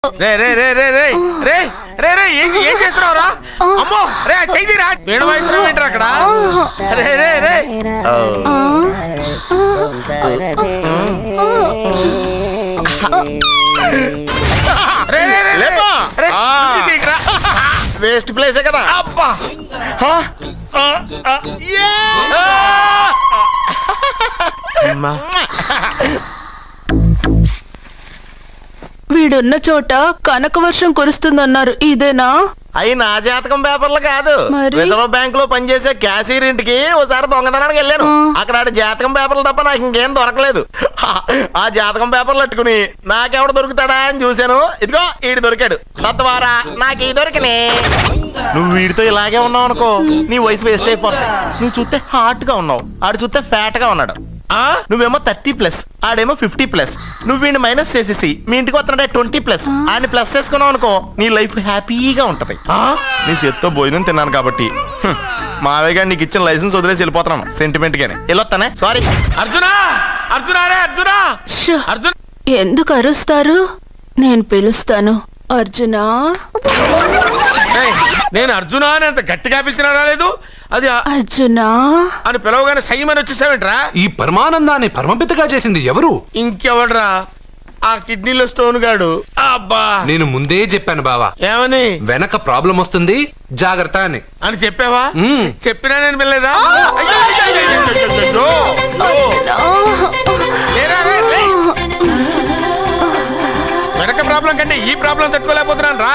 రే రే రే రే రే రే రే రే ఏం చేస్తున్నావురా? అమ్మో రే చెయ్యిరా, వేణు వాయిస్తున్నావు ఏంట్రా అక్కడ? రే రే రే వేస్ట్ ప్లేసే కదా. అబ్బా వీడున్న చోట కనక వర్షం కురుస్తుందన్నారు, ఇదేనా? అయి నా జాతకం పేపర్లు కాదు, మరి? రిజర్వ్ బ్యాంక్ లో పనిచేసే క్యాషియర్ ఇంటికి ఓసారి దొంగతనానికి వెళ్ళాను. అక్కడ ఆడి జాతకం పేపర్లు తప్ప నాకు ఇంకేం దొరకలేదు. ఆ జాతకం పేపర్లు పట్టుకుని నాకెవడు దొరుకుతాడా అని చూశాను. ఇదిగో ఈడు దొరికాడు. తత్వారా నాకు ఈ దొరికినే. నువ్వు వీడితో ఇలాగే ఉన్నావు అనుకో, నీ వయసు వేస్ట్ అయిపోతుంది. నువ్వు చూస్తే హాట్ గా ఉన్నావు, ఆడు చూస్తే ఫ్యాట్ గా ఉన్నాడు. నువ్వేమో 30+, ఆడేమో 50+. నువ్వు వీడిని మైనస్ చేసేసి మీ ఇంటికి వస్తున్నాడే 20+, ఆయన ప్లస్ చేసుకున్నావు అనుకో, నీ లైఫ్ హ్యాపీగా ఉంటది. నీ చేత్తో భోజనం తిన్నాను కాబట్టి మావయ్య గారు నీకు ఇచ్చిన లైసెన్స్ వదిలేసి వెళ్ళిపోతున్నాను సెంటిమెంట్ గానే. వెళ్ళొస్తానే. సారీ. అర్జునా అర్జునా రే అర్జునా షో! అర్జున్ ఎందుకు అరుస్తారు? నేను పిలుస్తాను. అర్జునా, నేను అర్జునా అని అంత గట్టిగా పిలిచినా రాలేదు. అది అర్జునా అని పిలవగానే సైమని వచ్చేసావేంట్రా? ఈ పరమానందాన్ని పరమపితగా చేసింది ఎవరు? ఇంకెవడ్రా? ఆ కిడ్నీలో స్టోన్ గాడు. అబ్బా నేను ముందే చెప్పాను బావా, ఏమని? వెనక ప్రాబ్లం వస్తుంది, జాగ్రత్త అని. అని చెప్పావా? చెప్పినా నేను వెళ్ళలేదా? వెనక ప్రాబ్లం కంటే ఈ ప్రాబ్లం తట్టుకోలేకపోతున్నాను రా.